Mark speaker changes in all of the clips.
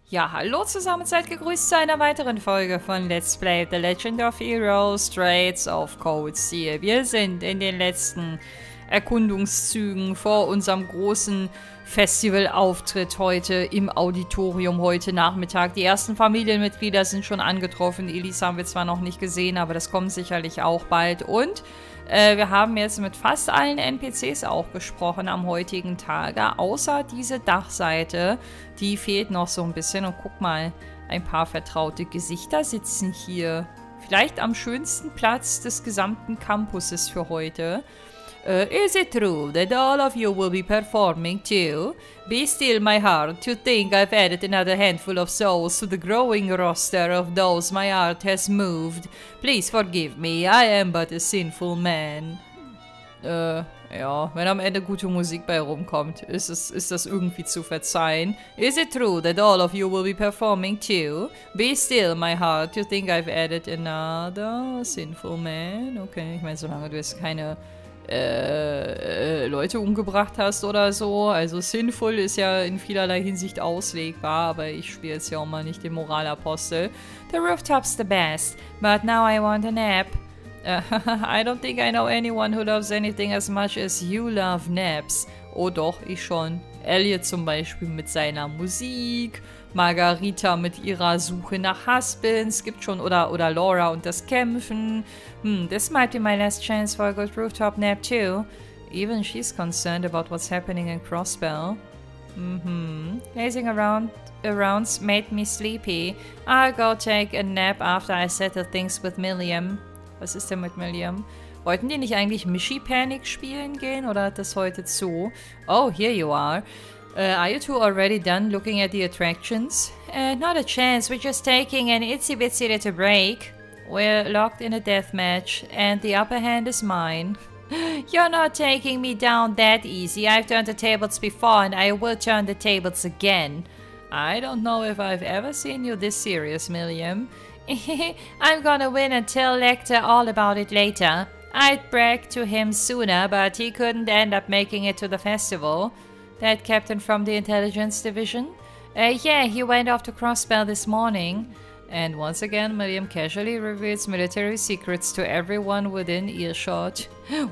Speaker 1: Ja, hallo zusammen, seid gegrüßt zu einer weiteren Folge von Let's Play The Legend of Heroes Straits of Cold Steel. Wir sind in den letzten Erkundungszügen vor unserem großen Festivalauftritt heute im Auditorium heute Nachmittag. Die ersten Familienmitglieder sind schon angetroffen. Elisa haben wir zwar noch nicht gesehen, aber das kommt sicherlich auch bald. Und wir haben jetzt mit fast allen NPCs auch gesprochen am heutigen Tage, außer diese Dachseite, die fehlt noch so ein bisschen. Und guck mal, ein paar vertraute Gesichter sitzen hier. Vielleicht am schönsten Platz des gesamten Campuses für heute. Is it true that all of you will be performing too? Be still, my heart, to think I've added another handful of souls to the growing roster of those my art has moved. Please forgive me, I am but a sinful man. Ja, wenn am Ende gute Musik bei rumkommt, ist das irgendwie zu verzeihen. Is it true that all of you will be performing too? Be still, my heart, to think I've added another sinful man. Okay, ich meine, solange du jetzt keine Leute umgebracht hast oder so. Also sinnvoll ist ja in vielerlei Hinsicht auslegbar, aber ich spiele jetzt ja auch mal nicht den Moralapostel. The rooftop's the best, but now I want a nap. I don't think I know anyone who loves anything as much as you love naps. Oh doch, ich schon. Elliot zum Beispiel mit seiner Musik, Margarita mit ihrer Suche nach Husbands, gibt schon, oder Laura und das Kämpfen. This might be my last chance for a good rooftop nap too. Even she's concerned about what's happening in Crossbell. Lazing around's made me sleepy. I'll go take a nap after I settle things with Milliam. Was ist denn mit Milliam? Wollten die nicht eigentlich Mishi Panic spielen gehen oder hat das heute zu? Oh, here you are. Are you two already done looking at the attractions? Not a chance, we're just taking an itsy bitsy little break. We're locked in a deathmatch, and the upper hand is mine. You're not taking me down that easy. I've turned the tables before, and I will turn the tables again. I don't know if I've ever seen you this serious, Milliam. I'm gonna win and tell Lecter all about it later. I'd brag to him sooner, but he couldn't end up making it to the festival. That captain from the intelligence division? Yeah, he went off to Crossbell this morning. And once again, Milliam casually reveals military secrets to everyone within earshot.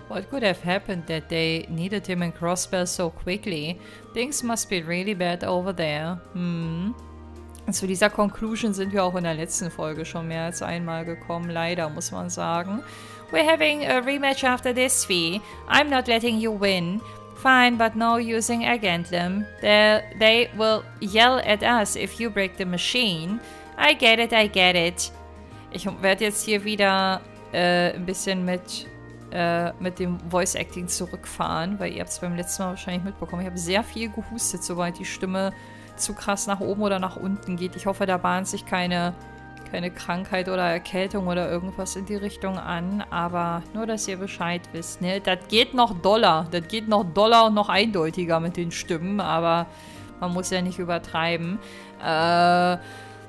Speaker 1: What could have happened that they needed him in Crossbell so quickly? Things must be really bad over there. Zu dieser Conclusion sind wir auch in der letzten Folge schon mehr als einmal gekommen, leider muss man sagen. We're having a rematch after this, VII. I'm not letting you win. Fine, but no using Agantlim. They will yell at us if you break the machine. I get it, I get it. Ich werde jetzt hier wieder ein bisschen mit dem Voice Acting zurückfahren, weil ihr habt es beim letzten Mal wahrscheinlich mitbekommen. Ich habe sehr viel gehustet, sobald die Stimme zu krass nach oben oder nach unten geht. Ich hoffe, da bahnt sich keine Krankheit oder Erkältung oder irgendwas in die Richtung an. Aber nur, dass ihr Bescheid wisst, ne? Das geht noch doller. Das geht noch doller und noch eindeutiger mit den Stimmen. Aber man muss ja nicht übertreiben.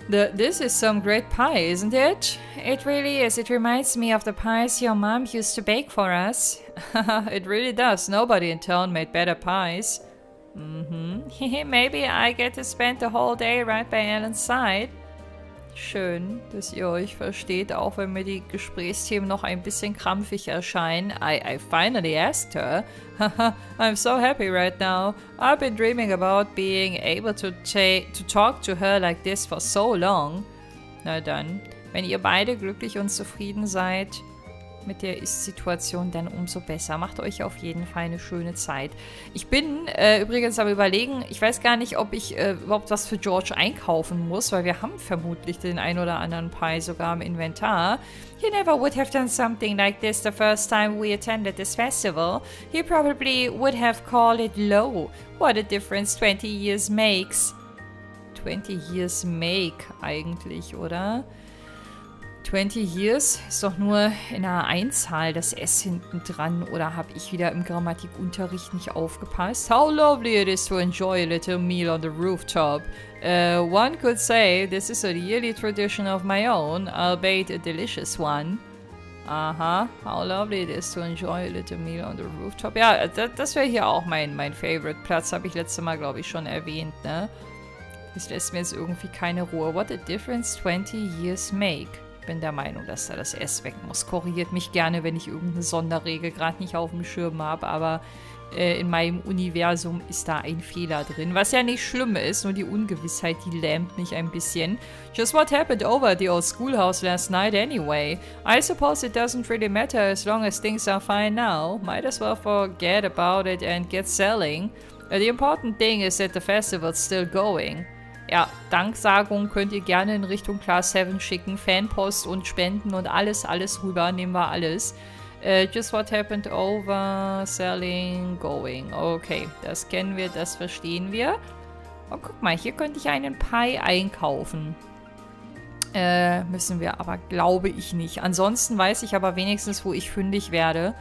Speaker 1: This is some great pie, isn't it? It really is. It reminds me of the pies your mom used to bake for us. It really does. Nobody in town made better pies. Maybe I get to spend the whole day right by Ellen's side. Schön, dass ihr euch versteht, auch wenn mir die Gesprächsthemen noch ein bisschen krampfig erscheinen. I finally asked her. I'm so happy right now. I've been dreaming about being able to talk to her like this for so long. Na dann, wenn ihr beide glücklich und zufrieden seid mit der Ist-Situation, dann umso besser. Macht euch auf jeden Fall eine schöne Zeit. Ich bin übrigens am Überlegen, ich weiß gar nicht, ob ich überhaupt was für George einkaufen muss, weil wir haben vermutlich den ein oder anderen Pie sogar im Inventar. He never would have done something like this the first time we attended this festival. He probably would have called it low. What a difference 20 years makes. 20 years make eigentlich, oder? 20 years ist doch nur in einer Einzahl das S hinten dran, oder habe ich wieder im Grammatikunterricht nicht aufgepasst? How lovely it is to enjoy a little meal on the rooftop. One could say this is a yearly tradition of my own, albeit a delicious one. Aha, how lovely it is to enjoy a little meal on the rooftop. Ja, das wäre hier auch mein Favorite Platz, habe ich letztes Mal, glaube ich, schon erwähnt, ne? Das lässt mir jetzt irgendwie keine Ruhe. What a difference 20 years make. Ich bin der Meinung, dass da das S weg muss. Korrigiert mich gerne, wenn ich irgendeine Sonderregel gerade nicht auf dem Schirm habe, aber in meinem Universum ist da ein Fehler drin. Was ja nicht schlimm ist, nur die Ungewissheit, die lähmt mich ein bisschen. Just what happened over at the old schoolhouse last night anyway? I suppose it doesn't really matter as long as things are fine now. Might as well forget about it and get selling. The important thing is that the festival's still going. Ja, Danksagung könnt ihr gerne in Richtung Class 7 schicken. Fanpost und Spenden und alles rüber. Nehmen wir alles. Just what happened over, selling, going. Okay, das kennen wir, das verstehen wir. Oh, guck mal, hier könnte ich einen Pie einkaufen. Müssen wir aber, glaube ich, nicht. Ansonsten weiß ich aber wenigstens, wo ich fündig werde.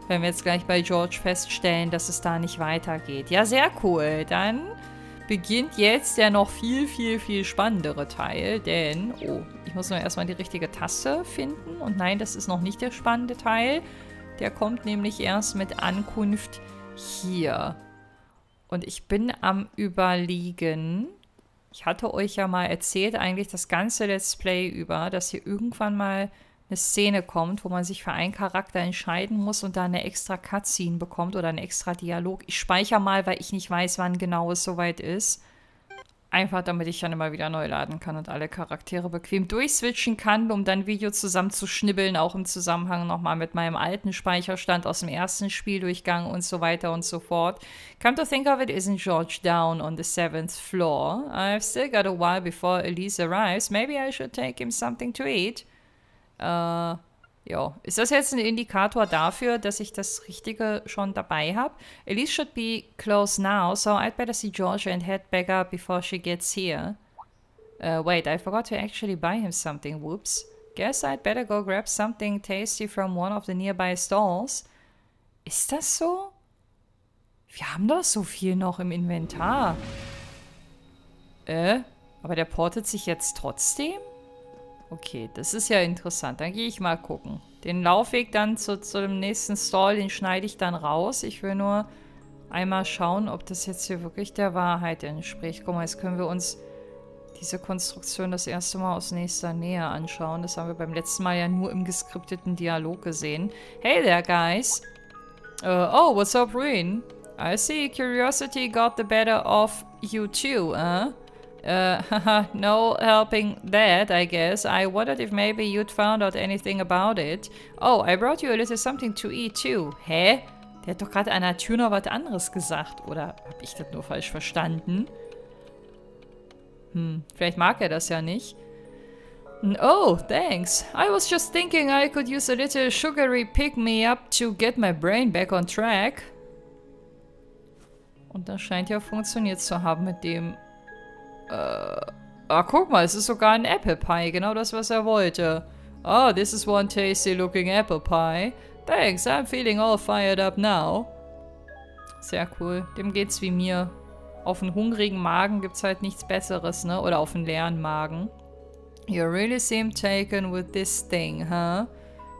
Speaker 1: Wenn wir jetzt gleich bei George feststellen, dass es da nicht weitergeht. Ja, sehr cool. Dann beginnt jetzt der noch viel, viel, viel spannendere Teil, denn, oh, ich muss nur erstmal die richtige Taste finden und nein, das ist noch nicht der spannende Teil. Der kommt nämlich erst mit Ankunft hier. Und ich bin am Überlegen, ich hatte euch ja mal erzählt, eigentlich das ganze Let's Play über, dass hier irgendwann mal eine Szene kommt, wo man sich für einen Charakter entscheiden muss und da eine extra Cutscene bekommt oder einen extra Dialog. Ich speichere mal, weil ich nicht weiß, wann genau es soweit ist. Einfach, damit ich dann immer wieder neu laden kann und alle Charaktere bequem durchswitchen kann, um dann Video zusammen zu schnibbeln, auch im Zusammenhang nochmal mit meinem alten Speicherstand aus dem ersten Spieldurchgang und so weiter und so fort. Come to think of it, isn't George down on the 7th floor? I've still got a while before Elise arrives. Maybe I should take him something to eat. Ja. Ist das jetzt ein Indikator dafür, dass ich das Richtige schon dabei habe? Elise should be close now, so I'd better see Georgia and head back up before she gets here. Wait, I forgot to actually buy him something. Whoops. Guess I'd better go grab something tasty from one of the nearby stalls. Ist das so? Wir haben doch so viel noch im Inventar. Aber der portet sich jetzt trotzdem? Okay, das ist ja interessant. Dann gehe ich mal gucken. Den Laufweg dann zu dem nächsten Stall, den schneide ich dann raus. Ich will nur einmal schauen, ob das jetzt hier wirklich der Wahrheit entspricht. Guck mal, jetzt können wir uns diese Konstruktion das erste Mal aus nächster Nähe anschauen. Das haben wir beim letzten Mal ja nur im geskripteten Dialog gesehen. Hey there, guys. Oh, what's up, Ruin? I see curiosity got the better of you too, haha, no helping that, I guess. I wondered if maybe you'd found out anything about it. Oh, I brought you a little something to eat too. Hä? Der hat doch gerade an der Tür noch was anderes gesagt. Oder habe ich das nur falsch verstanden? Vielleicht mag er das ja nicht. Oh, thanks. I was just thinking I could use a little sugary pick-me-up to get my brain back on track. Und das scheint ja funktioniert zu haben mit dem... guck mal, es ist sogar ein Apple Pie. Genau das, was er wollte. Oh, this is one tasty looking apple pie. Thanks, I'm feeling all fired up now. Sehr cool. Dem geht's wie mir. Auf einen hungrigen Magen gibt's halt nichts Besseres, ne? Oder auf einen leeren Magen. You really seem taken with this thing, huh?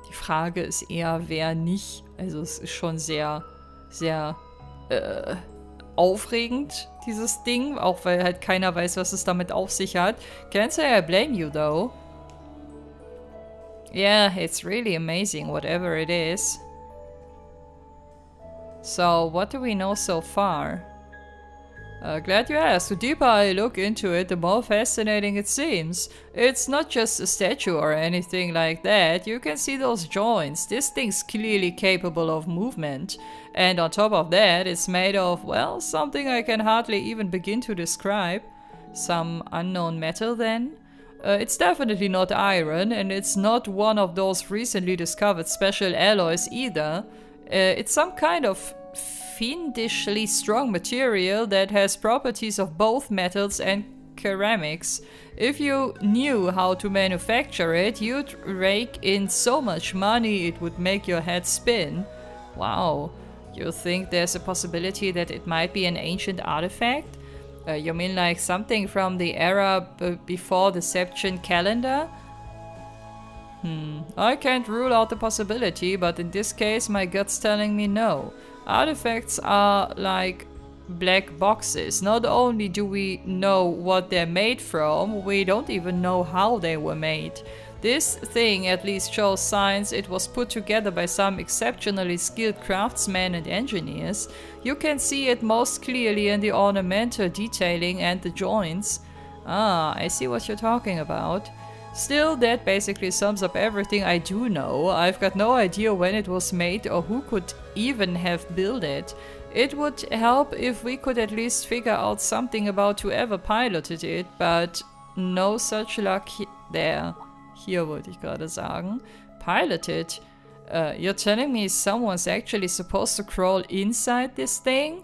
Speaker 1: Die Frage ist eher, wer nicht. Also es ist schon sehr, sehr, aufregend, dieses Ding, auch weil halt keiner weiß, was es damit auf sich hat. Can't say I blame you, though. Yeah, it's really amazing, whatever it is. So, what do we know so far? Glad you asked. The deeper I look into it, the more fascinating it seems. It's not just a statue or anything like that. You can see those joints. This thing's clearly capable of movement. And on top of that, it's made of, well, something I can hardly even begin to describe. Some unknown metal, then? It's definitely not iron, and it's not one of those recently discovered special alloys either. It's some kind of fiendishly strong material that has properties of both metals and ceramics. If you knew how to manufacture it, you'd rake in so much money it would make your head spin. Wow. You think there's a possibility that it might be an ancient artifact? You mean like something from the era before the Septian calendar? I can't rule out the possibility, but in this case my gut's telling me no. Artifacts are like black boxes. Not only do we know what they're made from, we don't even know how they were made. This thing at least shows signs it was put together by some exceptionally skilled craftsmen and engineers. You can see it most clearly in the ornamental detailing and the joints. Ah, I see what you're talking about. Still, that basically sums up everything I do know. I've got no idea when it was made or who could even have built it. It would help if we could at least figure out something about whoever piloted it, but no such luck there. Hier wollte ich gerade sagen. Piloted? You're telling me someone's actually supposed to crawl inside this thing?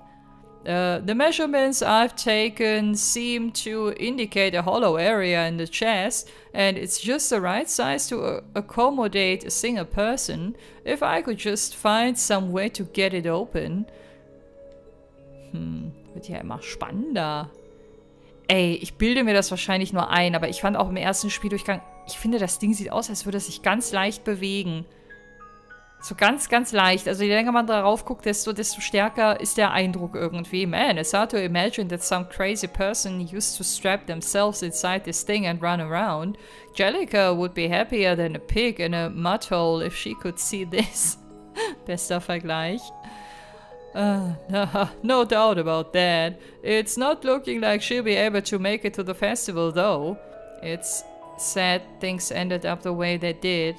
Speaker 1: The measurements I've taken seem to indicate a hollow area in the chest, and it's just the right size to accommodate a single person. If I could just find some way to get it open. Wird ja immer spannender. Ey, ich bilde mir das wahrscheinlich nur ein, aber ich fand auch im ersten Spieldurchgang, ich finde, das Ding sieht aus, als würde es sich ganz leicht bewegen. So ganz, ganz leicht. Also je länger man darauf guckt, desto stärker ist der Eindruck irgendwie. Man, it's hard to imagine that some crazy person used to strap themselves inside this thing and run around. Jellica would be happier than a pig in a mud hole if she could see this. Bester Vergleich. No doubt about that. It's not looking like she'll be able to make it to the festival though. It's sad things ended up the way they did.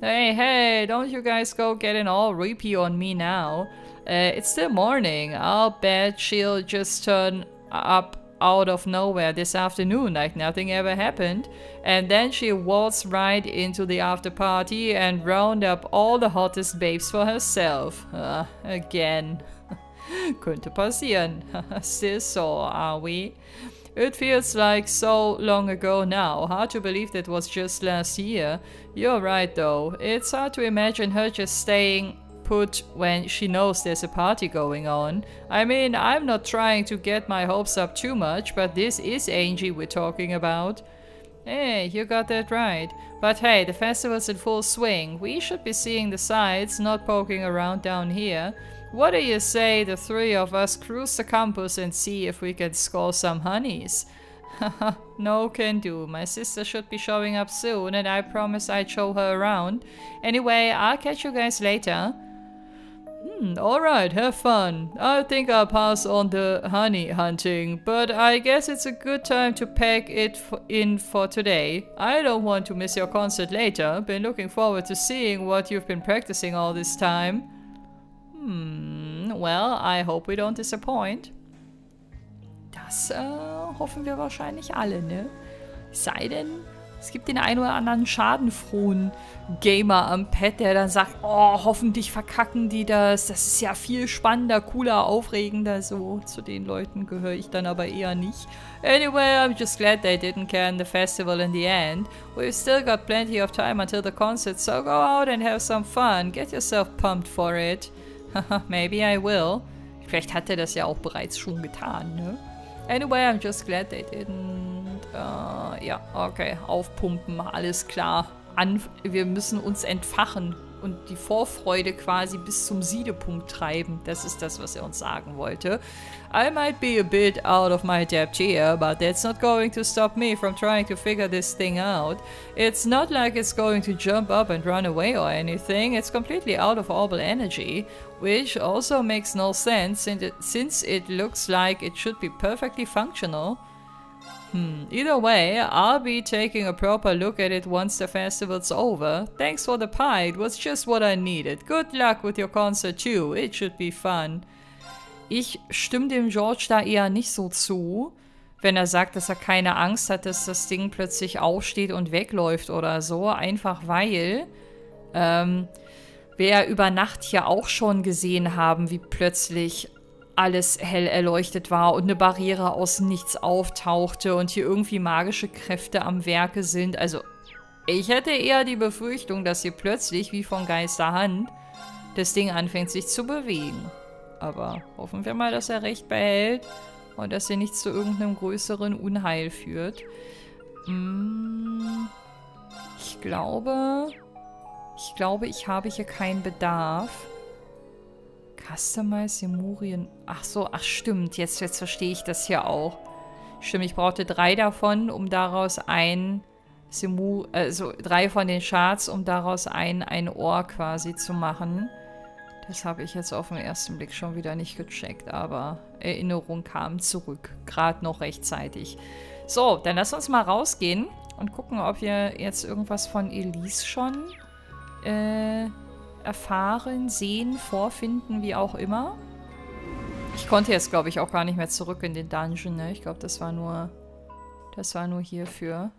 Speaker 1: Hey, don't you guys go getting all reapy on me now. It's still morning. I'll bet she'll just turn up out of nowhere this afternoon like nothing ever happened. And then she'll waltz right into the after party and round up all the hottest babes for herself. Again. Könnte passieren. Still sore, are we? It feels like so long ago now. Hard to believe that was just last year. You're right though. It's hard to imagine her just staying put when she knows there's a party going on. I mean, I'm not trying to get my hopes up too much, but this is Angie we're talking about. Hey, you got that right. But hey, the festival's in full swing. We should be seeing the sights, not poking around down here. What do you say the three of us cruise the campus and see if we can score some honeys? Haha, no can do. My sister should be showing up soon and I promise I'd show her around. Anyway, I'll catch you guys later. Alright, have fun. I think I'll pass on the honey hunting, but I guess it's a good time to pack it in for today. I don't want to miss your concert later. Been looking forward to seeing what you've been practicing all this time. Well, I hope we don't disappoint. Das hoffen wir wahrscheinlich alle, ne? Sei denn, es gibt den einen oder anderen schadenfrohen Gamer am Pad, der dann sagt, oh, hoffentlich verkacken die das. Das ist ja viel spannender, cooler, aufregender. So, zu den Leuten gehöre ich dann aber eher nicht. Anyway, I'm just glad they didn't care in the festival in the end. We've still got plenty of time until the concert, so go out and have some fun. Get yourself pumped for it. Haha, maybe I will. Vielleicht hat er das ja auch bereits schon getan, ne? Anyway, I'm just glad they didn't. Ja, okay. Aufpumpen, alles klar. Wir müssen uns entfachen und die Vorfreude quasi bis zum Siedepunkt treiben. Das ist das, was er uns sagen wollte. I might be a bit out of my depth here, but that's not going to stop me from trying to figure this thing out. It's not like it's going to jump up and run away or anything. It's completely out of orbital energy, which also makes no sense since it looks like it should be perfectly functional. Either way, I'll be taking a proper look at it once the festival's over. Thanks for the pie, it was just what I needed. Good luck with your concert too, it should be fun. Ich stimme dem George da eher nicht so zu, wenn er sagt, dass er keine Angst hat, dass das Ding plötzlich aufsteht und wegläuft oder so. Einfach weil wir über Nacht hier auch schon gesehen haben, wie plötzlich alles hell erleuchtet war und eine Barriere aus nichts auftauchte und hier irgendwie magische Kräfte am Werke sind. Also, ich hätte eher die Befürchtung, dass hier plötzlich, wie von Geisterhand, das Ding anfängt sich zu bewegen. Aber hoffen wir mal, dass er recht behält und dass er nichts zu irgendeinem größeren Unheil führt. Ich glaube, ich habe hier keinen Bedarf. Customize Simurien. Ach so, ach stimmt. Jetzt verstehe ich das hier auch. Stimmt, ich brauchte 3 davon, um daraus ein also 3 von den Shards, um daraus ein Ohr quasi zu machen. Das habe ich jetzt auf den ersten Blick schon wieder nicht gecheckt, aber Erinnerung kam zurück. Gerade noch rechtzeitig. So, dann lass uns mal rausgehen und gucken, ob wir jetzt irgendwas von Elise schon erfahren, sehen, vorfinden, wie auch immer. Ich konnte jetzt, glaube ich, auch gar nicht mehr zurück in den Dungeon, ne? Ich glaube, das war nur hierfür.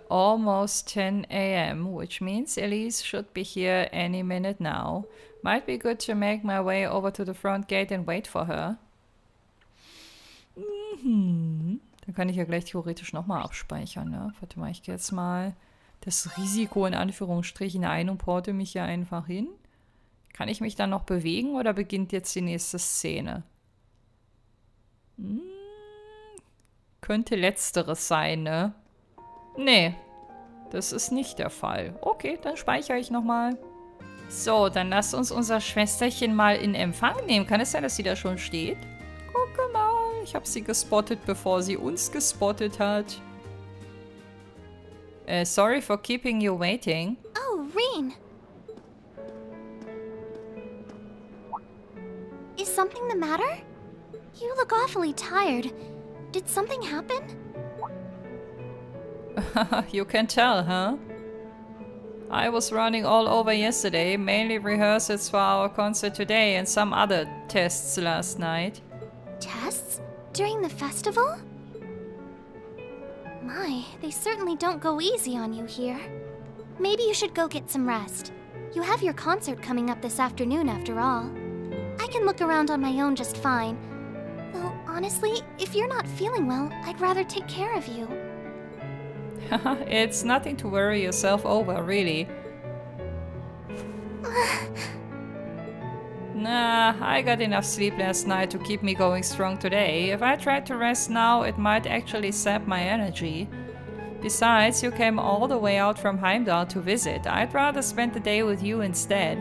Speaker 1: Almost 10 a.m., which means Elise should be here any minute now. Might be good to make my way over to the front gate and wait for her. Dann kann ich ja gleich theoretisch nochmal abspeichern, ne? Warte mal, ich gehe jetzt mal das Risiko in Anführungsstrichen ein und porte mich hier einfach hin. Kann ich mich dann noch bewegen oder beginnt jetzt die nächste Szene? Könnte letzteres sein, ne? Nee, das ist nicht der Fall. Okay, dann speichere ich nochmal. So, dann lasst uns unser Schwesterchen mal in Empfang nehmen. Kann es sein, dass sie da schon steht? Gucke mal, ich habe sie gespottet, bevor sie uns gespottet hat. Sorry for keeping you waiting.
Speaker 2: Oh, Reen. Is something the matter? You look awfully tired. Did something happen?
Speaker 1: You can tell, huh? I was running all over yesterday, mainly rehearsals for our concert today and some other tests last night.
Speaker 2: Tests? During the festival? My, they certainly don't go easy on you here. Maybe you should go get some rest. You have your concert coming up this afternoon after all. I can look around on my own just fine. Though, honestly, if you're not feeling well, I'd rather take care of you.
Speaker 1: It's nothing to worry yourself over, really. Nah, I got enough sleep last night to keep me going strong today. If I tried to rest now, it might actually sap my energy. Besides, you came all the way out from Heimdall to visit. I'd rather spend the day with you instead.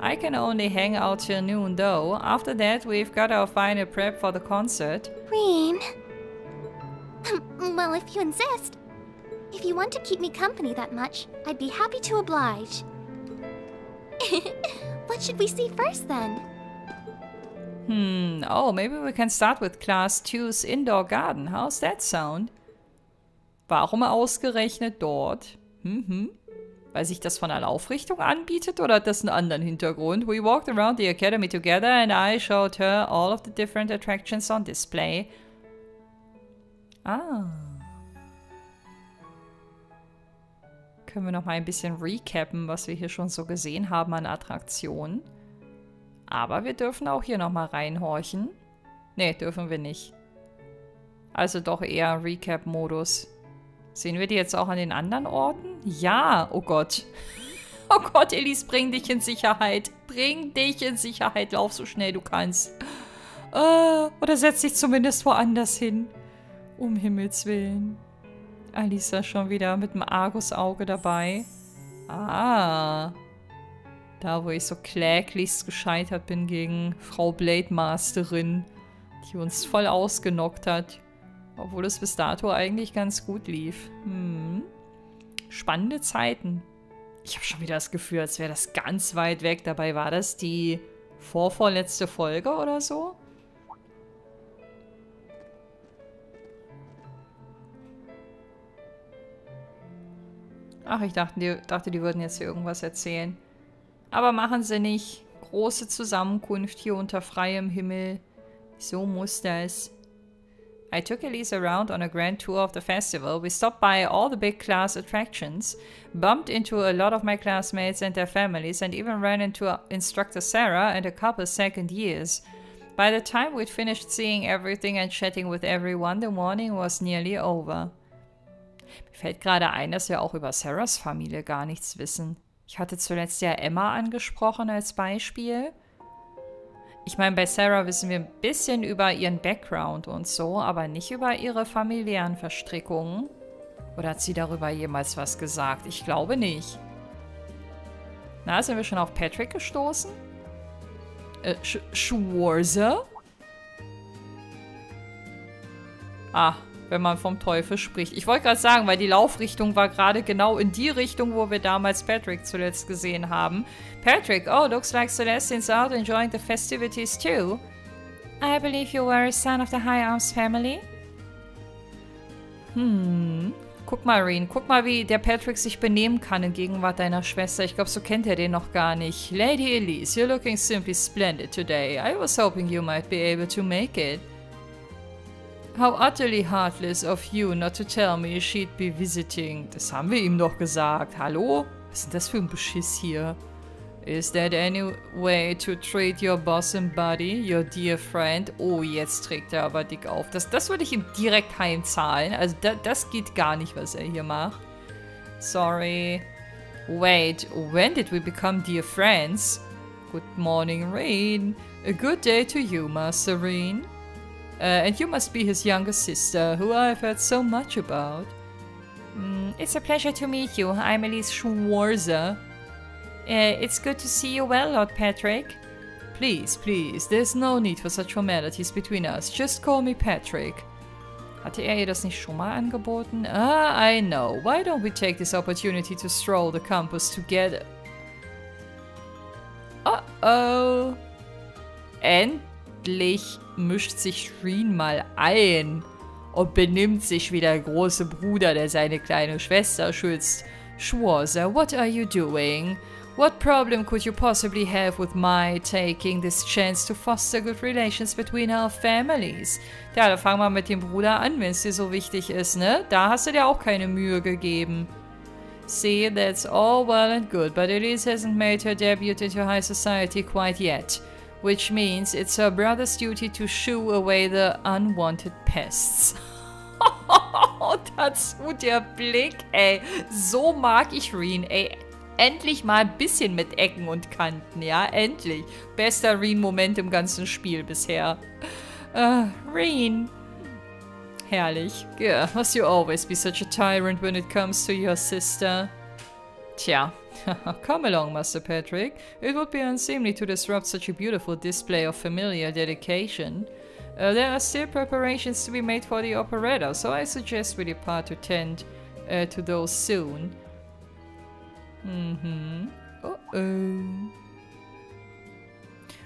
Speaker 1: I can only hang out till noon, though. After that, we've got our final prep for the concert.
Speaker 2: Reen. Well, if you insist. If you want to keep me company that much, I'd be happy to oblige. What should we see first, then?
Speaker 1: Oh, maybe we can start with Class 2's Indoor Garden. How's that sound? Warum ausgerechnet dort? Weil sich das von der Laufrichtung anbietet oder hat das einen anderen Hintergrund? We walked around the academy together and I showed her all of the different attractions on display. Ah. Können wir noch mal ein bisschen recappen, was wir hier schon so gesehen haben an Attraktionen. Aber wir dürfen auch hier noch mal reinhorchen. Nee, dürfen wir nicht. Also doch eher Recap-Modus. Sehen wir die jetzt auch an den anderen Orten? Ja, oh Gott. Oh Gott, Elise, bring dich in Sicherheit. Bring dich in Sicherheit. Lauf so schnell du kannst. Oder setz dich zumindest woanders hin. Um Himmels Willen. Alisa schon wieder mit dem Argusauge dabei. Ah. Da, wo ich so kläglichst gescheitert bin gegen Frau Blade Masterin, die uns voll ausgenockt hat. Obwohl es bis dato eigentlich ganz gut lief. Spannende Zeiten. Ich habe schon wieder das Gefühl, als wäre das ganz weit weg. Dabei war das die vorvorletzte Folge oder so. Ach, ich dachte, die würden jetzt hier irgendwas erzählen. Aber machen sie nicht. Große Zusammenkunft hier unter freiem Himmel. So muss das. I took Elise around on a grand tour of the festival. We stopped by all the big class attractions, bumped into a lot of my classmates and their families, and even ran into instructor Sarah and a couple second years. By the time we'd finished seeing everything and chatting with everyone, the morning was nearly over. Mir fällt gerade ein, dass wir auch über Sarahs Familie gar nichts wissen. Ich hatte zuletzt ja Emma angesprochen als Beispiel. Ich meine, bei Sarah wissen wir ein bisschen über ihren Background und so, aber nicht über ihre familiären Verstrickungen. Oder hat sie darüber jemals was gesagt? Ich glaube nicht. Na, sind wir schon auf Patrick gestoßen? Schwarze? Ah, wenn man vom Teufel spricht. Ich wollte gerade sagen, weil die Laufrichtung war gerade genau in die Richtung, wo wir damals Patrick zuletzt gesehen haben. Patrick, oh, looks like Celestine's out enjoying the festivities too. I believe you were a son of the High Arms family. Guck mal, Reen. Guck mal, wie der Patrick sich benehmen kann in Gegenwart deiner Schwester. Ich glaube, so kennt er den noch gar nicht. Lady Elise, you're looking simply splendid today. I was hoping you might be able to make it. How utterly heartless of you not to tell me she'd be visiting. Das haben wir ihm doch gesagt. Hallo? Was ist denn das für ein Beschiss hier? Is that any way to treat your boss and buddy, your dear friend? Oh, jetzt trägt er aber dick auf. Das würde ich ihm direkt heimzahlen. Also das geht gar nicht, was er hier macht. Sorry. Wait, when did we become dear friends? Good morning, Reen. A good day to you, Master Reen. And you must be his younger sister, who I've heard so much about. It's a pleasure to meet you. I'm Elise Schwarze. It's good to see you well, Lord Patrick. Please, please, there's no need for such formalities between us. Just call me Patrick. Hatte er ihr das nicht schon mal angeboten? Ah, I know. Why don't we take this opportunity to stroll the campus together? Uh-oh. Endlich mischt sich Reen mal ein und benimmt sich wie der große Bruder, der seine kleine Schwester schützt. Schwarze, what are you doing? What problem could you possibly have with my taking this chance to foster good relations between our families? Ja, dann fang mal mit dem Bruder an, wenn es dir so wichtig ist, ne? Da hast du dir auch keine Mühe gegeben. See, that's all well and good, but Elise hasn't made her debut into high society quite yet. Which means it's her brother's duty to shoo away the unwanted pests. Dazu der Blick, ey. So mag ich Reen, ey. Endlich mal ein bisschen mit Ecken und Kanten, ja? Endlich. Bester Reen-Moment im ganzen Spiel bisher. Reen. Herrlich. Yeah, must you always be such a tyrant when it comes to your sister? Tja. Come along, Master Patrick. It would be unseemly to disrupt such a beautiful display of familiar dedication. There are still preparations to be made for the operetta, so I suggest we depart to tend to those soon.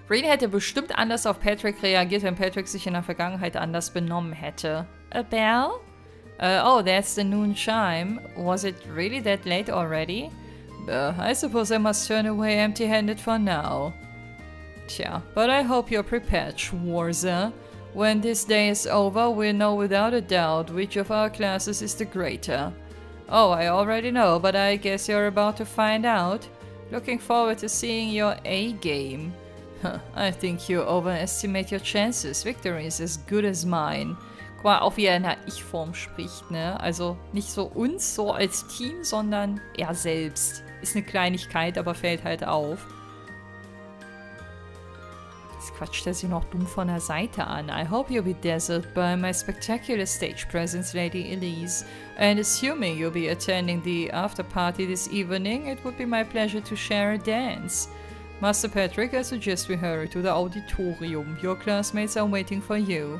Speaker 1: Reen hätte bestimmt anders auf Patrick reagiert, wenn Patrick sich in der Vergangenheit anders benommen hätte. A bell? Oh, that's the noon chime. Was it really that late already? I suppose I must turn away empty-handed for now. Tja, but I hope you're prepared, Schwarze. When this day is over, we'll know without a doubt which of our classes is the greater. Oh, I already know, but I guess you're about to find out. Looking forward to seeing your A-game. I think you overestimate your chances. Victory is as good as mine. Guck mal, auch wie er in der Ich-Form spricht, ne? Also nicht so uns, so als Team, sondern er selbst. Ist eine Kleinigkeit, aber fällt halt auf. Jetzt quatscht er sie noch dumm von der Seite an. I hope you'll be dazzled by my spectacular stage presence, Lady Elise. And assuming you'll be attending the after-party this evening, it would be my pleasure to share a dance. Master Patrick, I suggest we hurry to the auditorium. Your classmates are waiting for you.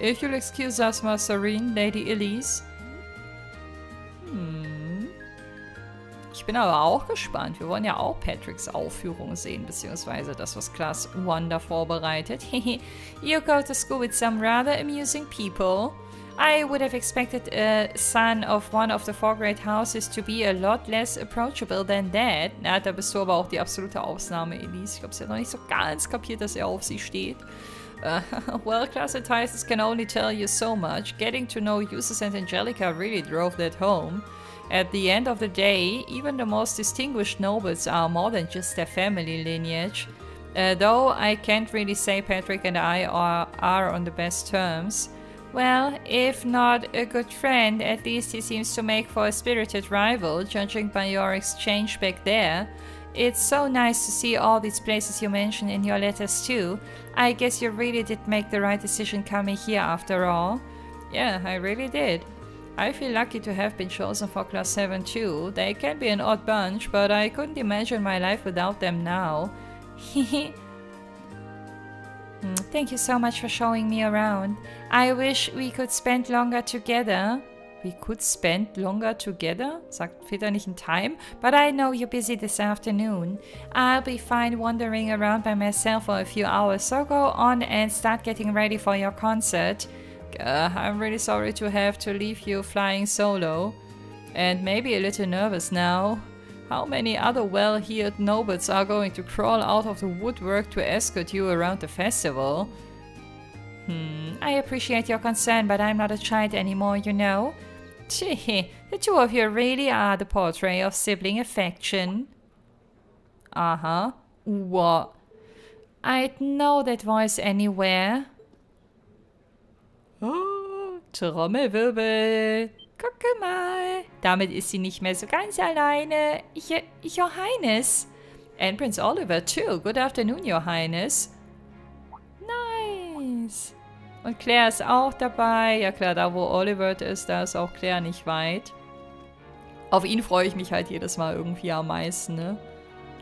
Speaker 1: If you'll excuse us, Master Reen, Lady Elise. Ich bin aber auch gespannt. Wir wollen ja auch Patricks Aufführung sehen, beziehungsweise das, was Class 1 da vorbereitet. You go to school with some rather amusing people. I would have expected a son of one of the 4 great houses to be a lot less approachable than that. Na, da bist du aber auch die absolute Ausnahme, Elise. Ich glaube, sie hat noch nicht so ganz kapiert, dass er auf sie steht. Well, class entices can only tell you so much. Getting to know Eustace and Angelica really drove that home. At the end of the day, even the most distinguished nobles are more than just their family lineage. Though I can't really say Patrick and I are on the best terms. Well, if not a good friend, at least he seems to make for a spirited rival, judging by your exchange back there. It's so nice to see all these places you mentioned in your letters too. I guess you really did make the right decision coming here after all. Yeah, I really did. I feel lucky to have been chosen for Class 7 too. They can be an odd bunch, but I couldn't imagine my life without them now. Thank you so much for showing me around. I wish we could spend longer together. We could spend longer together? Sagt Vita nicht in time? But I know you're busy this afternoon. I'll be fine wandering around by myself for a few hours, so go on and start getting ready for your concert. I'm really sorry to have to leave you flying solo. And maybe a little nervous now. How many other well-heeled nobles are going to crawl out of the woodwork to escort you around the festival? I appreciate your concern, but I'm not a child anymore, you know. Gee, the two of you really are the portrait of sibling affection. Uh-huh. What? I'd know that voice anywhere. Oh, Trommelwirbel. Gucke mal. Damit ist sie nicht mehr so ganz alleine. Your Highness. And Prince Oliver too. Good afternoon, Your Highness. Nice. Und Claire ist auch dabei. Ja klar, da wo Oliver ist, da ist auch Claire nicht weit. Auf ihn freue ich mich halt jedes Mal irgendwie am meisten, ne?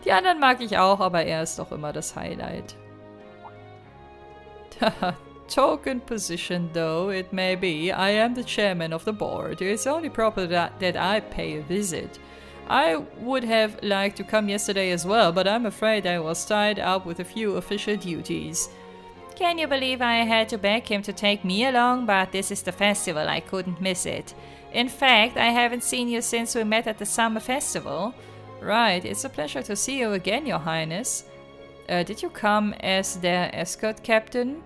Speaker 1: Die anderen mag ich auch, aber er ist doch immer das Highlight. Token position though it may be, I am the chairman of the board. It's only proper that I pay a visit. I would have liked to come yesterday as well, but I'm afraid I was tied up with a few official duties. Can you believe I had to beg him to take me along? But this is the festival, I couldn't miss it. In fact, I haven't seen you since we met at the summer festival. Right, it's a pleasure to see you again, Your Highness. Did you come as their escort captain?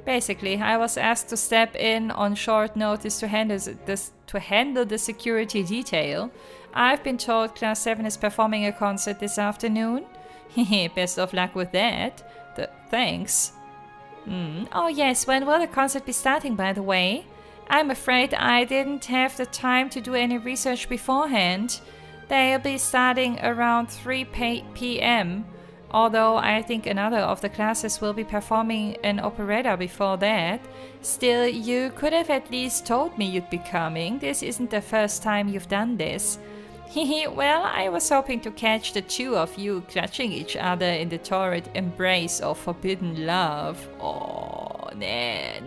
Speaker 1: Basically, I was asked to step in on short notice to handle the security detail. I've been told Class 7 is performing a concert this afternoon. Best of luck with that. Thanks. Oh yes, when will the concert be starting, by the way? I'm afraid I didn't have the time to do any research beforehand. They'll be starting around 3 p.m. Although I think another of the classes will be performing an operetta before that. Still, you could have at least told me you'd be coming. This isn't the first time you've done this. Well, I was hoping to catch the two of you clutching each other in the torrid embrace of forbidden love. Oh, nee,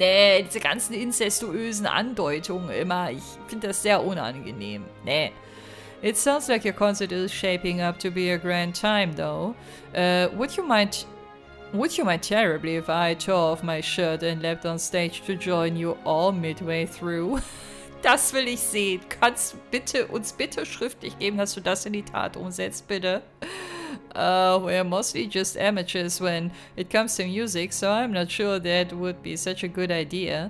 Speaker 1: diese ganzen incestuösen Andeutungen immer. Ich finde das sehr unangenehm. Nee. It sounds like your concert is shaping up to be a grand time, though. Would you mind terribly if I tore off my shirt and leapt on stage to join you all midway through? Das will ich sehen. Kannst uns bitte schriftlich geben, dass du das in die Tat umsetzt, bitte? We're mostly just amateurs when it comes to music, so I'm not sure that would be such a good idea.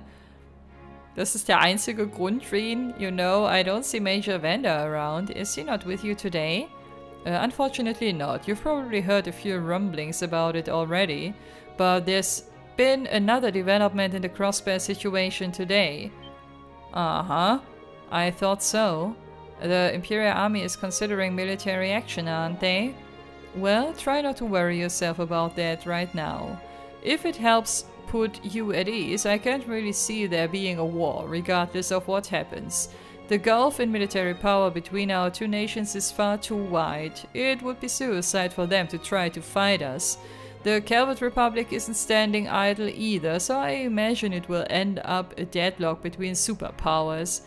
Speaker 1: Das ist der einzige Grund, Reen. You know, I don't see Major Vanda around. Is he not with you today? Unfortunately not. You've probably heard a few rumblings about it already. But there's been another development in the Crossbear situation today. Uh-huh. I thought so. The Imperial Army is considering military action, aren't they? Well, try not to worry yourself about that right now. If it helps put you at ease, I can't really see there being a war, regardless of what happens. The gulf in military power between our two nations is far too wide. It would be suicide for them to try to fight us. The Calvert Republic isn't standing idle either, so I imagine it will end up a deadlock between superpowers.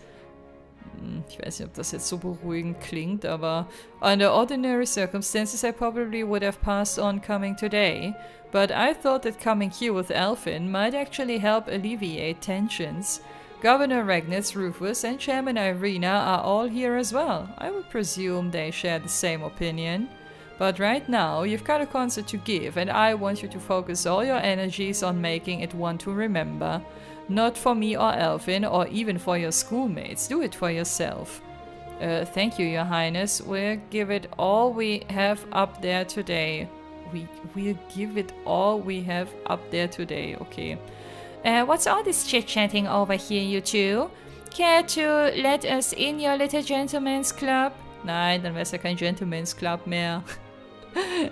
Speaker 1: Ich weiß nicht, ob das jetzt so beruhigend klingt, aber under ordinary circumstances I probably would have passed on coming today. But I thought that coming here with Elfin might actually help alleviate tensions. Governor Regnitz, Rufus, and Chairman Irina are all here as well. I would presume they share the same opinion. But right now, you've got a concert to give, and I want you to focus all your energies on making it one to remember. Not for me or Elfin, or even for your schoolmates. Do it for yourself. Thank you, Your Highness. We'll give it all we have up there today. We'll give it all we have up there today. Okay. What's all this chit-chatting over here, you two? Care to let us in your little gentleman's club? Nein, dann wär's ja kein Gentleman's Club mehr.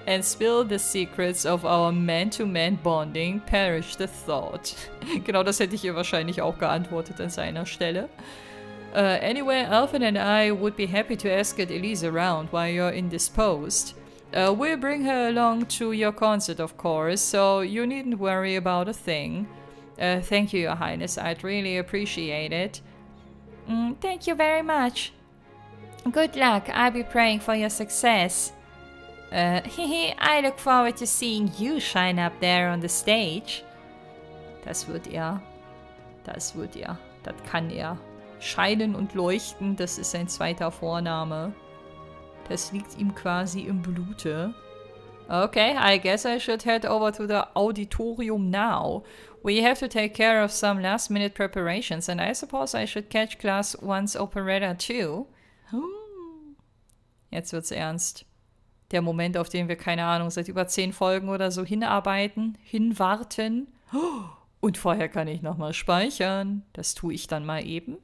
Speaker 1: And spill the secrets of our man-to-man bonding, perish the thought. Genau das hätte ich ihr wahrscheinlich auch geantwortet an seiner Stelle. Anyway, Alvin and I would be happy to escort Elise around while you're indisposed. We'll bring her along to your concert, of course, so you needn't worry about a thing. Thank you, Your Highness. I'd really appreciate it. Thank you very much. Good luck. I'll be praying for your success. I look forward to seeing you shine up there on the stage. Das wird er. Das wird er. Das kann er. Scheinen und leuchten, das ist sein zweiter Vorname. Das liegt ihm quasi im Blute. Okay, I guess I should head over to the auditorium now. We have to take care of some last-minute preparations, and I suppose I should catch class 1's operetta too. Jetzt wird's ernst. Der Moment, auf den wir, keine Ahnung, seit über 10 Folgen oder so hinarbeiten, hinwarten. Und vorher kann ich nochmal speichern. Das tue ich dann mal eben.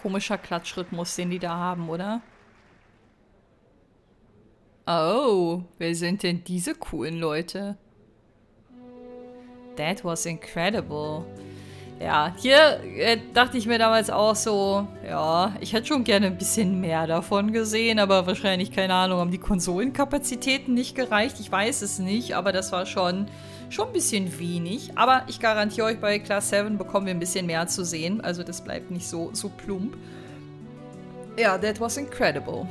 Speaker 1: Komischer Klatschrhythmus, den die da haben, oder? Oh, wer sind denn diese coolen Leute? That was incredible. Ja, hier dachte ich mir damals auch so, ja, ich hätte schon gerne ein bisschen mehr davon gesehen, aber wahrscheinlich, keine Ahnung, haben die Konsolenkapazitäten nicht gereicht. Ich weiß es nicht, aber das war schon ein bisschen wenig. Aber ich garantiere euch, bei Class 7 bekommen wir ein bisschen mehr zu sehen. Also das bleibt nicht so plump. Ja, that was incredible.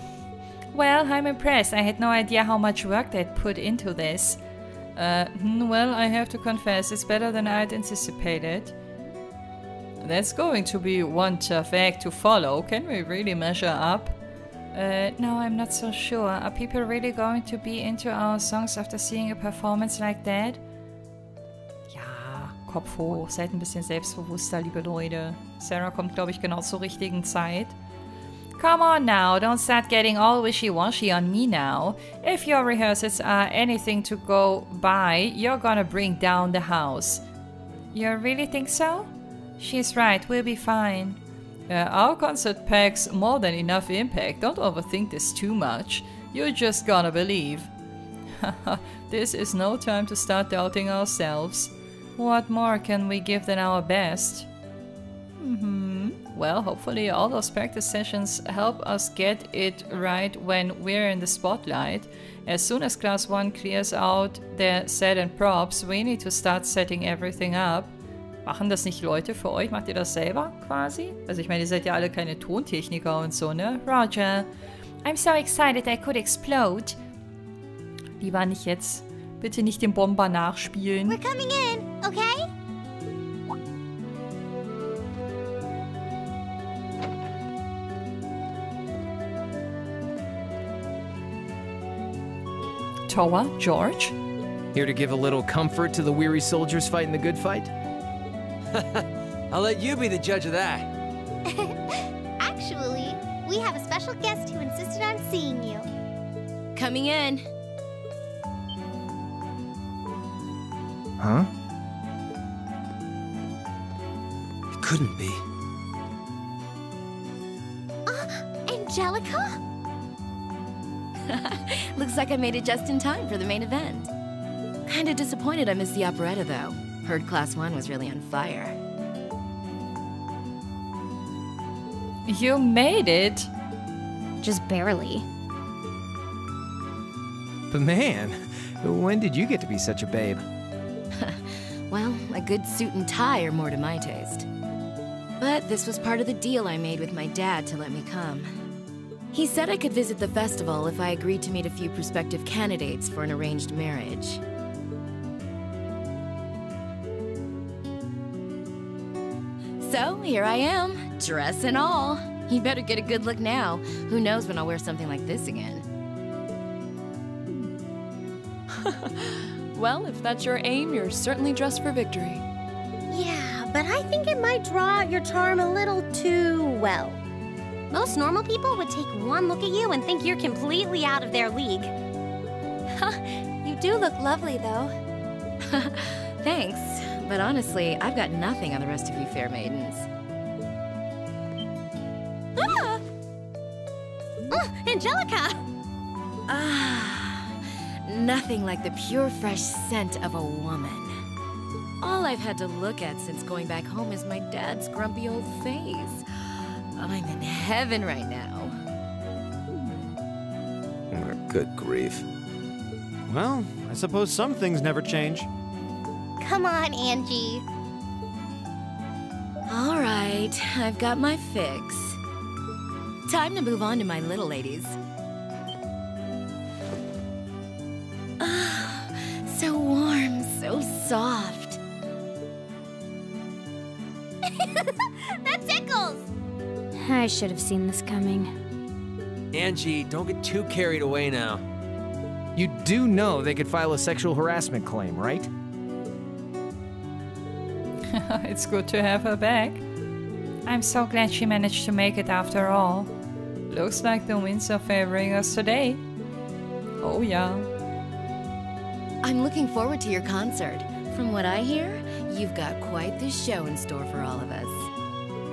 Speaker 1: Well, I'm impressed. I had no idea how much work they'd put into this. Well, I have to confess, it's better than I'd anticipated. That's going to be one tough act to follow. Can we really measure up? No, I'm not so sure. Are people really going to be into our songs after seeing a performance like that? Ja, Kopf hoch. Seid ein bisschen selbstbewusster, liebe Leute. Sarah kommt, glaube ich, genau zur richtigen Zeit. Come on now, don't start getting all wishy-washy on me now. If your rehearsals are anything to go by, you're gonna bring down the house. You really think so? She's right, we'll be fine. Our concert packs more than enough impact. Don't overthink this too much. You're just gonna believe. This is no time to start doubting ourselves. What more can we give than our best? Well, hopefully all those practice sessions help us get it right when we're in the spotlight. As soon as Class 1 clears out their set and props, we need to start setting everything up. Machen das nicht Leute für euch? Macht ihr das selber quasi? Also ich meine, ihr seid ja alle keine Tontechniker und so, ne? Roger. I'm so excited I could explode. Lieber nicht jetzt. Bitte nicht den Bomber nachspielen.
Speaker 2: We're coming in, okay?
Speaker 1: Toa, George?
Speaker 3: Here to give a little comfort to the weary soldiers fighting the good fight?
Speaker 4: I'll let you be the judge of that.
Speaker 2: Actually, we have a special guest who insisted on seeing you.
Speaker 5: Coming in.
Speaker 3: Huh?
Speaker 4: It couldn't be.
Speaker 2: Angelica?
Speaker 5: Looks like I made it just in time for the main event. Kinda disappointed I missed the operetta, though. Heard Class 1 was really on fire.
Speaker 1: You made it.
Speaker 2: Just barely.
Speaker 3: But man, when did you get to be such a babe?
Speaker 5: Well, a good suit and tie are more to my taste. But this was part of the deal I made with my dad to let me come. He said I could visit the festival if I agreed to meet a few prospective candidates for an arranged marriage. So, here I am, dress and all. You better get a good look now. Who knows when I'll wear something like this again.
Speaker 6: Well, if that's your aim, you're certainly dressed for victory.
Speaker 2: Yeah,
Speaker 6: but I think it might draw out your charm a little too well. Most normal people would take one look at you and think you're completely out of their league.
Speaker 2: You do look lovely, though.
Speaker 5: Thanks, but honestly, I've got nothing on the rest of you fair maidens.
Speaker 6: Ah! Angelica!
Speaker 5: Ah, nothing like the pure, fresh scent of a woman. All I've had to look at since going back home is my dad's grumpy old face. I'm in heaven right now.
Speaker 7: Good grief. Well, I suppose some things never change.
Speaker 6: Come on, Angie.
Speaker 5: All right, I've got my fix. Time to move on to my little ladies. Ah, so warm, so soft.
Speaker 6: That tickles!
Speaker 2: I should have seen this coming.
Speaker 4: Angie, don't get too carried away now.
Speaker 3: You do know they could file a sexual harassment claim, right?
Speaker 1: It's good to have her back. I'm so glad she managed to make it after all. Looks like the winds are favoring us today. Oh yeah.
Speaker 5: I'm looking forward to your concert. From what I hear, you've got quite the show in store for all of us.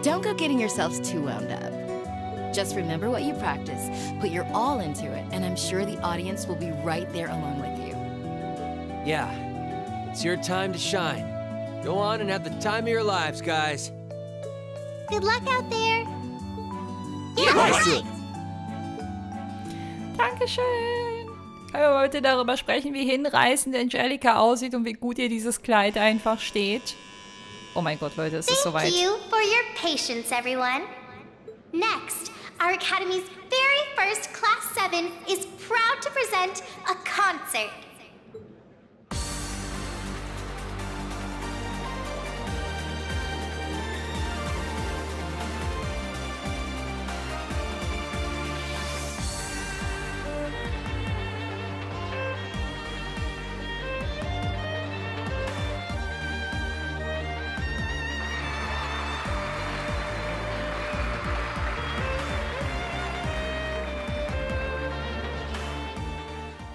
Speaker 5: Don't go getting yourselves too wound up. Just remember what you practice, put your all into it, and I'm sure the audience will be right there along with you.
Speaker 4: Yeah, it's your time to shine. Go on and have the time of your lives, guys.
Speaker 6: Good luck out there.
Speaker 7: Yeah,
Speaker 6: right.
Speaker 1: Dankeschön. Können wir heute darüber sprechen, wie hinreißend Angelica aussieht und wie gut ihr dieses Kleid einfach steht? Oh mein Gott, Leute, es ist soweit.
Speaker 2: Thank you for your patience, everyone. Next, our Academy's very first Class 7 is proud to present a concert.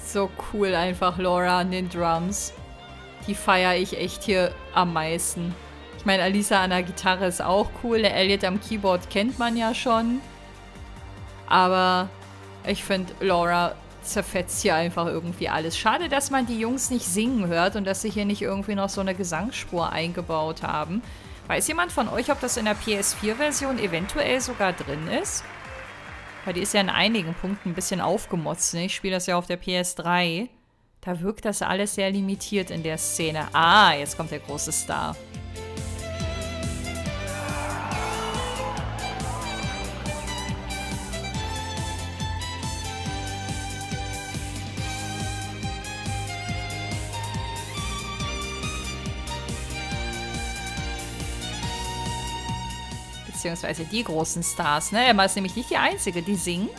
Speaker 1: So cool einfach, Laura an den Drums. Die feiere ich echt hier am meisten. Ich meine, Alisa an der Gitarre ist auch cool. Der Elliot am Keyboard kennt man ja schon. Aber ich finde, Laura zerfetzt hier einfach irgendwie alles. Schade, dass man die Jungs nicht singen hört und dass sie hier nicht irgendwie noch so eine Gesangsspur eingebaut haben. Weiß jemand von euch, ob das in der PS4-Version eventuell sogar drin ist? Weil die ist ja in einigen Punkten ein bisschen aufgemotzt. Ne? Ich spiele das ja auf der PS3. Da wirkt das alles sehr limitiert in der Szene. Ah, jetzt kommt der große Star. Beziehungsweise die großen Stars, ne? Emma ist nämlich nicht die Einzige, die singt.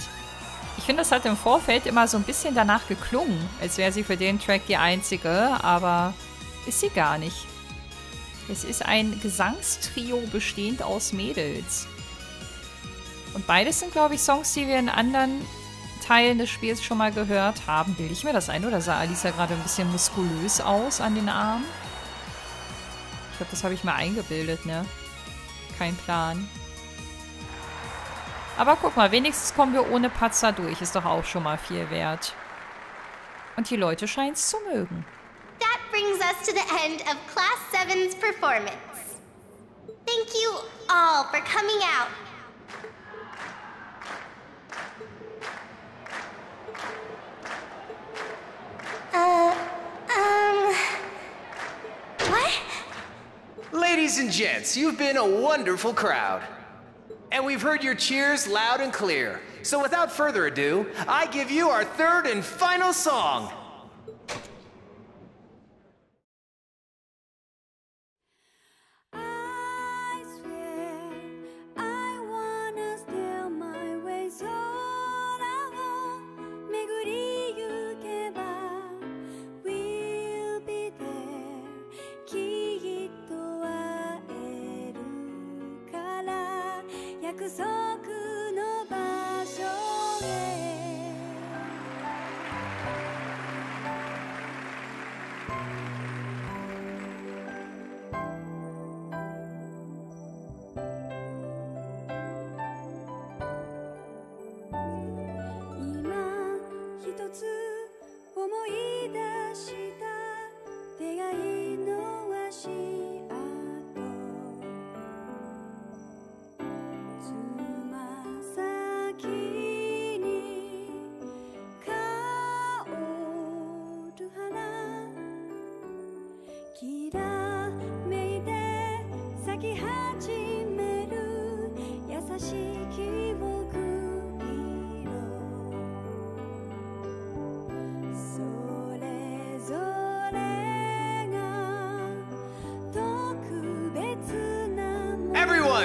Speaker 1: Ich finde, das hat im Vorfeld immer so ein bisschen danach geklungen, als wäre sie für den Track die Einzige, aber ist sie gar nicht. Es ist ein Gesangstrio bestehend aus Mädels. Und beides sind, glaube ich, Songs, die wir in anderen Teilen des Spiels schon mal gehört haben. Bilde ich mir das ein, oder sah Alisa gerade ein bisschen muskulös aus an den Armen? Ich glaube, das habe ich mal eingebildet, ne? Kein Plan. Aber guck mal, wenigstens kommen wir ohne Patzer durch. Ist doch auch schon mal viel wert. Und die Leute scheinen es zu mögen.
Speaker 2: That brings us to the end of Class 7's performance. Thank you all for coming out. What?
Speaker 8: Ladies and gents, you've been a wonderful crowd. And we've heard your cheers loud and clear. So without further ado, I give you our third and final song.
Speaker 9: I swear I wanna steal my way so long. 巡りゆけば we'll be there. きっと会え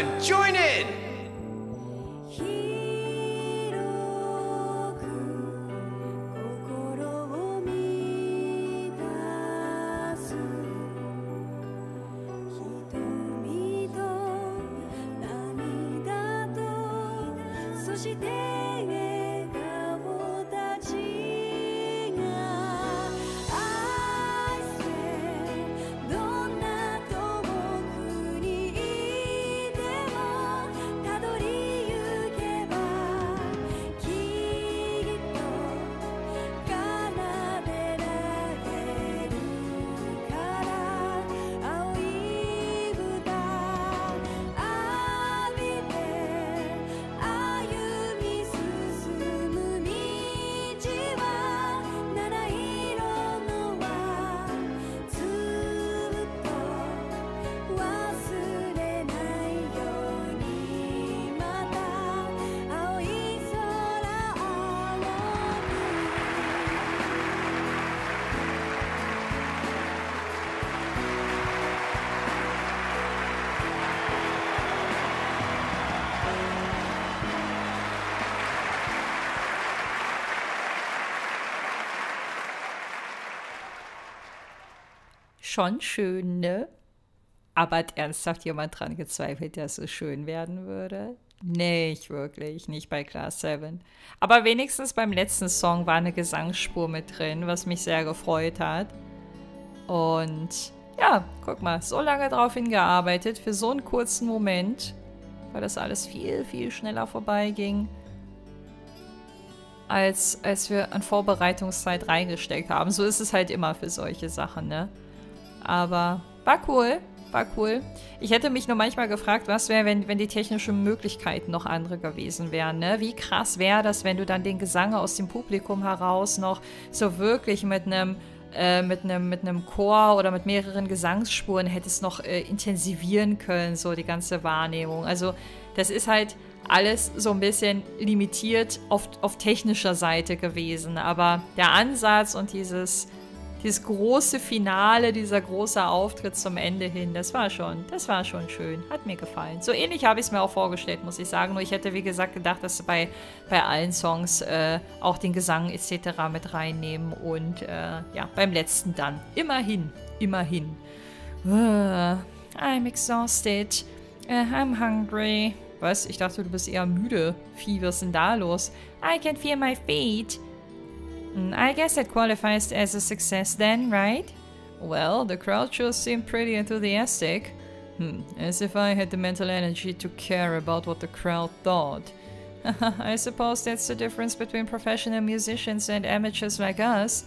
Speaker 8: everyone, join in!
Speaker 9: 広く心を満たす瞳と涙とそして笑顔たちが愛してどんな遠くにいてもたどりゆけばきっと奏でられるから青い豚浴びて歩み進む道は七色のはずっと忘れないようにまた青い空を
Speaker 1: Schon schön, ne? Aber hat ernsthaft jemand dran gezweifelt, dass es schön werden würde? Nicht wirklich, nicht bei Class 7. Aber wenigstens beim letzten Song war eine Gesangsspur mit drin, was mich sehr gefreut hat. Und ja, guck mal, so lange drauf hingearbeitet, für so einen kurzen Moment, weil das alles viel, viel schneller vorbeiging, als wir an Vorbereitungszeit reingesteckt haben. So ist es halt immer für solche Sachen, ne? Aber war cool, war cool. Ich hätte mich nur manchmal gefragt, was wäre, wenn die technischen Möglichkeiten noch andere gewesen wären, ne? Wie krass wäre das, wenn du dann den Gesang aus dem Publikum heraus noch so wirklich mit einem Chor oder mit mehreren Gesangsspuren hättest noch intensivieren können, so die ganze Wahrnehmung. Also das ist halt alles so ein bisschen limitiert auf technischer Seite gewesen, aber der Ansatz und dieses große Finale, dieser große Auftritt zum Ende hin, das war schon schön. Hat mir gefallen. So ähnlich habe ich es mir auch vorgestellt, muss ich sagen. Nur ich hätte, wie gesagt, gedacht, dass sie bei allen Songs auch den Gesang etc. mit reinnehmen. Und ja, beim letzten dann. Immerhin. I'm exhausted. I'm hungry. Was? Ich dachte, du bist eher müde. Vieh, was ist denn da los? I can feel my feet. I guess that qualifies as a success then, right? Well, the crowd sure seemed pretty enthusiastic. As if I had the mental energy to care about what the crowd thought. I suppose that's the difference between professional musicians and amateurs like us.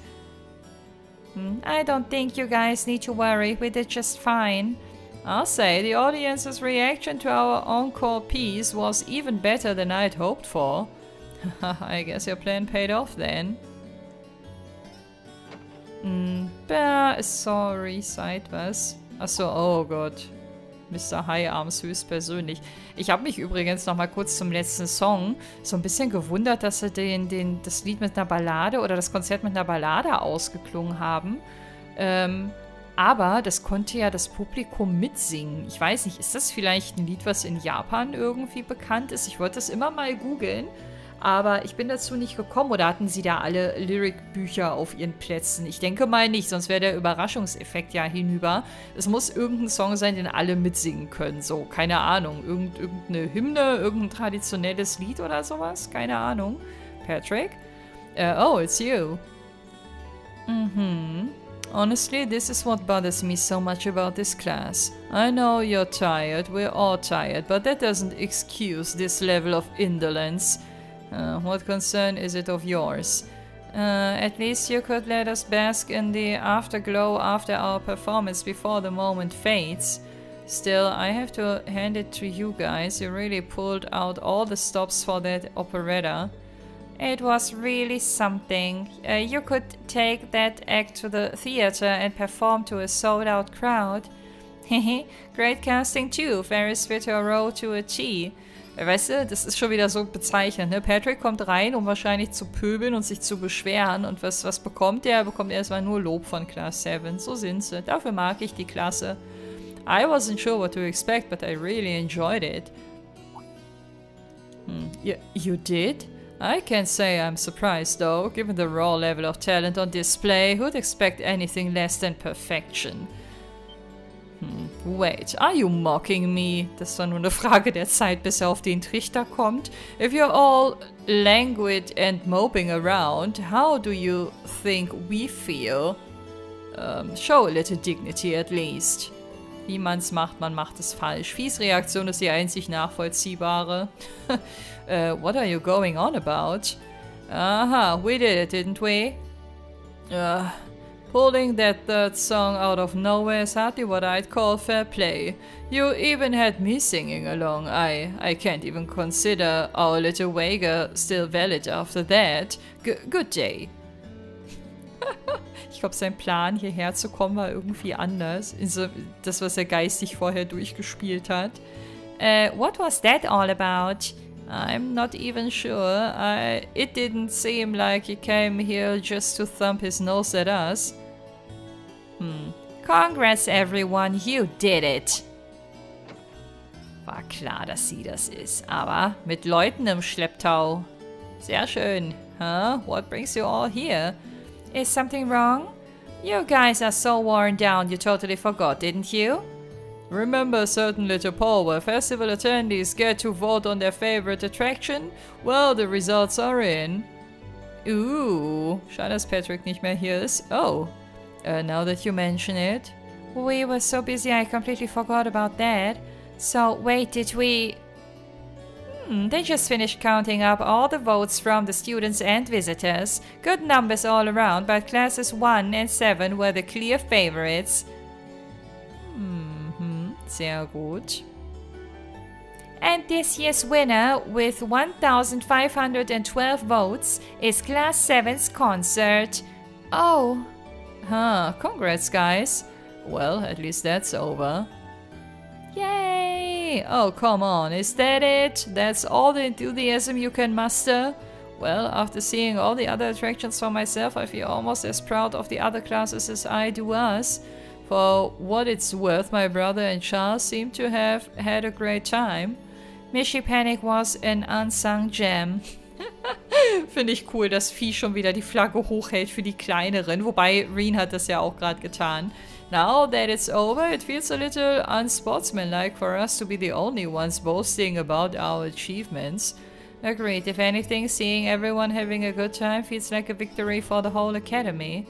Speaker 1: I don't think you guys need to worry, we did just fine. I'll say, the audience's reaction to our encore piece was even better than I'd hoped for. I guess your plan paid off then. Sorry, seit was? Achso, oh Gott. Mr. High-Arms höchstpersönlich. Ich habe mich übrigens noch mal kurz zum letzten Song so ein bisschen gewundert, dass sie das Lied mit einer Ballade oder das Konzert mit einer Ballade ausgeklungen haben. Aber das konnte ja das Publikum mitsingen. Ich weiß nicht, ist das vielleicht ein Lied, was in Japan irgendwie bekannt ist? Ich wollte das immer mal googeln. Aber ich bin dazu nicht gekommen. Oder hatten sie da alle Lyric-Bücher auf ihren Plätzen? Ich denke mal nicht, sonst wäre der Überraschungseffekt ja hinüber. Es muss irgendein Song sein, den alle mitsingen können. So, keine Ahnung. Irgendeine Hymne, irgendein traditionelles Lied oder sowas? Keine Ahnung. Patrick? Oh, it's you. Honestly, this is what bothers me so much about this class. I know you're tired, we're all tired, but that doesn't excuse this level of indolence. What concern is it of yours? At least you could let us bask in the afterglow after our performance before the moment fades. Still, I have to hand it to you guys, you really pulled out all the stops for that operetta. It was really something. You could take that act to the theater and perform to a sold-out crowd. Hehe, great casting too, Ferris fit your role to a T. Weißt du, das ist schon wieder so bezeichnend, ne? Patrick kommt rein, um wahrscheinlich zu pöbeln und sich zu beschweren. Und was bekommt er? Er bekommt erstmal nur Lob von Class 7. So sind sie. Dafür mag ich die Klasse. I wasn't sure what to expect, but I really enjoyed it. You did? I can't say I'm surprised though, given the raw level of talent on display. Who'd expect anything less than perfection? Wait, are you mocking me? Das war nur eine Frage der Zeit, bis er auf den Trichter kommt. If you're all languid and moping around, how do you think we feel? Show a little dignity at least. Wie man's macht, man macht es falsch. Fies Reaktion ist die einzig nachvollziehbare. What are you going on about? Aha, we did it, didn't we? Pulling that third song out of nowhere is hardly what I'd call fair play. You even had me singing along. I can't even consider our little wager still valid after that. Good day. Ich glaube, sein Plan, hierher zu kommen, war irgendwie anders. Das, was er geistig vorher durchgespielt hat. What was that all about? I'm not even sure. It didn't seem like he came here just to thump his nose at us. Congrats, everyone. You did it. War klar, dass sie das ist. Aber mit Leuten im Schlepptau. Sehr schön. Huh? What brings you all here? Is something wrong? You guys are so worn down you totally forgot, didn't you? Remember a certain little poll where festival attendees get to vote on their favorite attraction? Well, the results are in. Ooh, schade, dass Patrick nicht mehr hier ist. Oh, now that you mention it. We were so busy I completely forgot about that. So, wait, did we... They just finished counting up all the votes from the students and visitors. Good numbers all around, but classes 1 and 7 were the clear favorites. Sehr gut. And this year's winner, with 1,512 votes, is Class 7's concert. Oh. Huh, congrats, guys. Well, at least that's over. Yay! Oh, come on, is that it? That's all the enthusiasm you can muster? Well, after seeing all the other attractions for myself, I feel almost as proud of the other classes as I do us. For what it's worth, my brother and Charles seem to have had a great time. Mishy Panic was an unsung gem. Finde ich cool, dass Vieh schon wieder die Flagge hochhält für die Kleineren. Wobei, Reen hat das ja auch gerade getan. Now that it's over, it feels a little unsportsmanlike for us to be the only ones boasting about our achievements. Agreed. If anything, seeing everyone having a good time feels like a victory for the whole academy.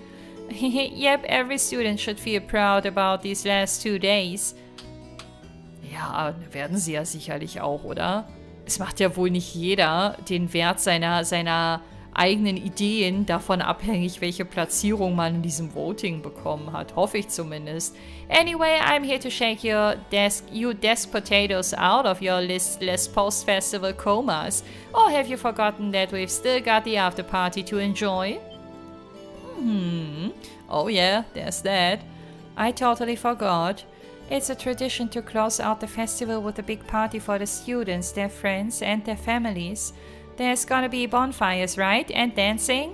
Speaker 1: Yep, every student should feel proud about these last 2 days. Ja, werden sie ja sicherlich auch, oder? Es macht ja wohl nicht jeder den Wert seiner eigenen Ideen davon abhängig, welche Platzierung man in diesem Voting bekommen hat. Hoffe ich zumindest. Anyway, I'm here to shake you desk potatoes out of your listless post-festival comas. Or have you forgotten that we've still got the after party to enjoy? Oh yeah, there's that. I totally forgot. It's a tradition to close out the festival with a big party for the students, their friends, and their families. There's gonna be bonfires, right? And dancing?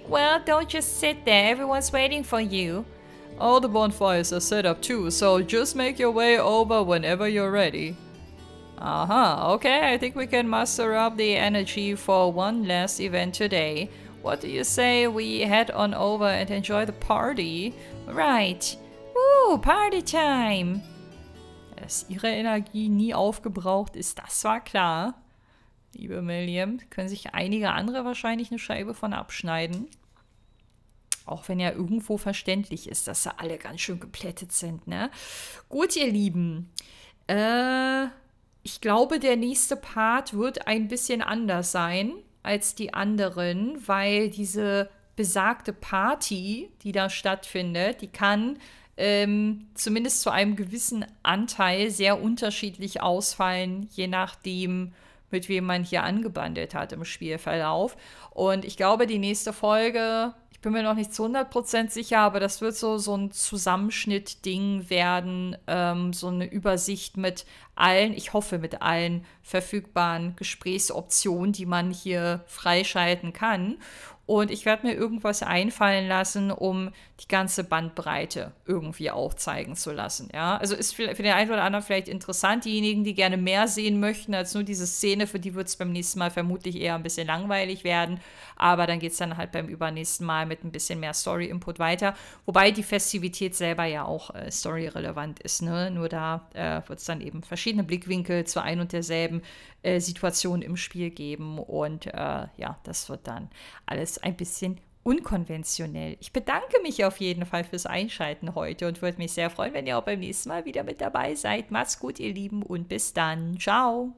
Speaker 1: Well, don't just sit there, everyone's waiting for you. All the bonfires are set up too, so just make your way over whenever you're ready. Okay, I think we can muster up the energy for one last event today. What do you say we head on over and enjoy the party? Right. Woo, party time! Dass ihre Energie nie aufgebraucht ist, das war klar. Liebe Milliam, können sich einige andere wahrscheinlich eine Scheibe von abschneiden. Auch wenn ja irgendwo verständlich ist, dass sie alle ganz schön geplättet sind, ne? Gut, ihr Lieben. Ich glaube, der nächste Part wird ein bisschen anders sein als die anderen, weil diese besagte Party, die da stattfindet, die kann zumindest zu einem gewissen Anteil sehr unterschiedlich ausfallen, je nachdem, mit wem man hier angebandelt hat im Spielverlauf. Und ich glaube, die nächste Folge, ich bin mir noch nicht zu 100% sicher, aber das wird so ein Zusammenschnitt-Ding werden, so eine Übersicht mit allen, ich hoffe mit allen verfügbaren Gesprächsoptionen, die man hier freischalten kann. Und ich werde mir irgendwas einfallen lassen, um die ganze Bandbreite irgendwie auch zeigen zu lassen. Ja? Also ist für den einen oder anderen vielleicht interessant. Diejenigen, die gerne mehr sehen möchten als nur diese Szene, für die wird es beim nächsten Mal vermutlich eher ein bisschen langweilig werden. Aber dann geht es dann halt beim übernächsten Mal mit ein bisschen mehr Story-Input weiter. Wobei die Festivität selber ja auch storyrelevant ist. Ne? Nur da wird es dann eben verschiedene Blickwinkel zu ein und derselben Situation im Spiel geben. Und ja, das wird dann alles ein bisschen unkonventionell. Ich bedanke mich auf jeden Fall fürs Einschalten heute und würde mich sehr freuen, wenn ihr auch beim nächsten Mal wieder mit dabei seid. Macht's gut, ihr Lieben, und bis dann. Ciao.